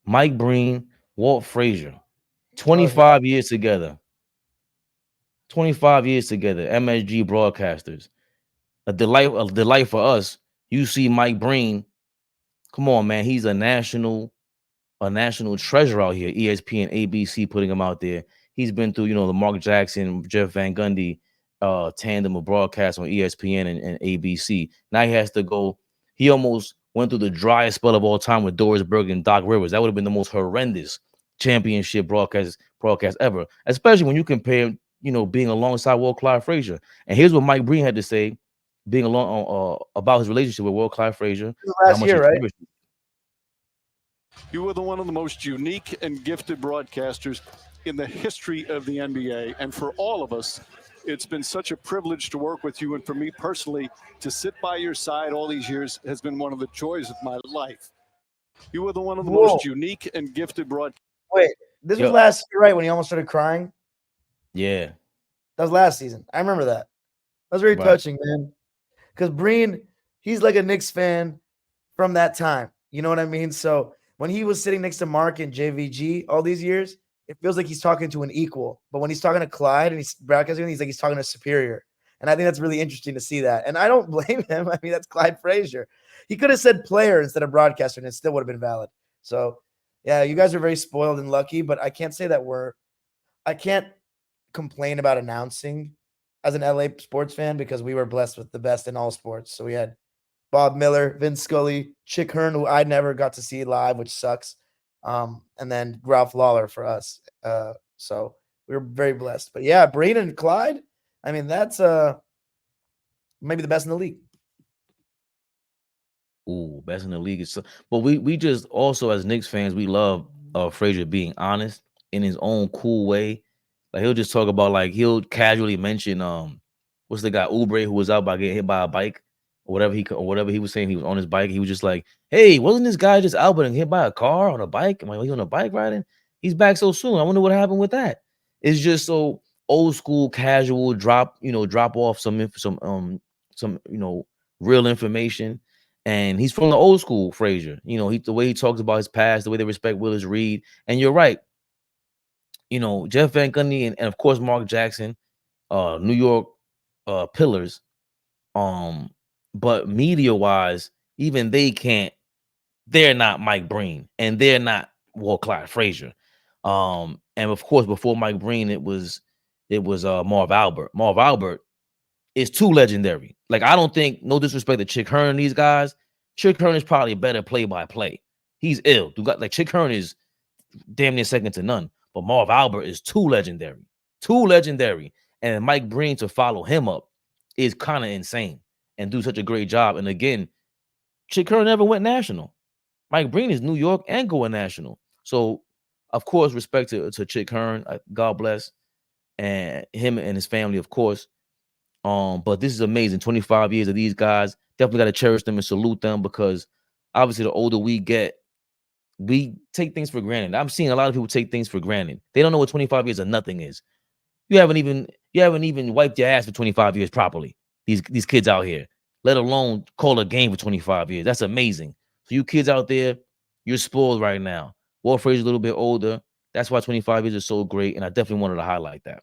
Mike Breen, Walt Frazier, Oh yeah. 25 years together. 25 years together. MSG broadcasters. A delight for us. You see Mike Breen. Come on, man. He's a national treasure out here. ESPN, ABC putting him out there. He's been through, the Mark Jackson, Jeff Van Gundy tandem of broadcast on ESPN and ABC. Now he has to go. He almost went through the driest spell of all time with Doris Berg and Doc Rivers. That would have been the most horrendous championship broadcast ever, especially when you compare, being alongside Walt Clyde Frazier. And here's what Mike Breen had to say, being along about his relationship with Walt Clyde Frazier and how Last much he year, right? cherished. You were the one of the most unique and gifted broadcasters in the history of the NBA. And for all of us, it's been such a privilege to work with you. And for me personally, to sit by your side all these years has been one of the joys of my life. You were the one of the Whoa. most unique and gifted broadcasters. Wait, this was Yo, last year, right? When he almost started crying. yeah, That was last season. I remember that. That was very right. touching, man. Because Breen, he's like a Knicks fan from that time. You know what I mean? So when he was sitting next to Mark and JVG all these years, it feels like he's talking to an equal. But when he's talking to Clyde and he's broadcasting, he's like he's talking to a superior. And I think that's really interesting to see that. And I don't blame him. I mean, that's Clyde Frazier. He could have said player instead of broadcaster, and it still would have been valid. So yeah, you guys are very spoiled and lucky, but I can't say that I can't complain about announcing as an LA sports fan because we were blessed with the best in all sports. So we had Bob Miller, Vince Scully, Chick Hearn, who I never got to see live, which sucks. And then Ralph Lawler for us. So we were very blessed. But yeah, Breen and Clyde, I mean, that's maybe the best in the league. Ooh, best in the league. But we just also as Knicks fans, we love Frazier being honest in his own cool way. Like he'll just talk about he'll casually mention what's the guy Oubre who was out by getting hit by a bike or whatever he was saying he was on his bike. He was just like, hey, wasn't this guy just out but hit by a car on a bike? I'm like, he on a bike riding? He's back so soon. I wonder what happened with that. It's just so old school, casual, drop off some real information. And he's from the old school Frazier. The way he talks about his past, the way they respect Willis Reed. And you're right. Jeff Van Gundy and of course Mark Jackson, New York pillars. Um, but media wise, even they're not Mike Breen and they're not Walt Clyde Frazier. And of course, before Mike Breen, it was Marv Albert. Marv Albert is too legendary. Like, I don't think, no disrespect to Chick Hearn and these guys, Chick Hearn is probably a better play-by-play. He's ill. Chick Hearn is damn near second to none. But Marv Albert is too legendary. Too legendary. And Mike Breen to follow him up is kind of insane and do such a great job. And again, Chick Hearn never went national. Mike Breen is New York and going national. So, of course, respect to Chick Hearn. God bless. And him and his family, of course. But this is amazing. 25 years of these guys. Definitely got to cherish them and salute them because obviously the older we get, we take things for granted. I'm seeing a lot of people take things for granted. They don't know what 25 years of nothing is. You haven't even wiped your ass for 25 years properly. These kids out here, let alone call a game for 25 years. That's amazing. So you kids out there, you're spoiled right now. Walt Frazier a little bit older. That's why 25 years is so great. And I definitely wanted to highlight that.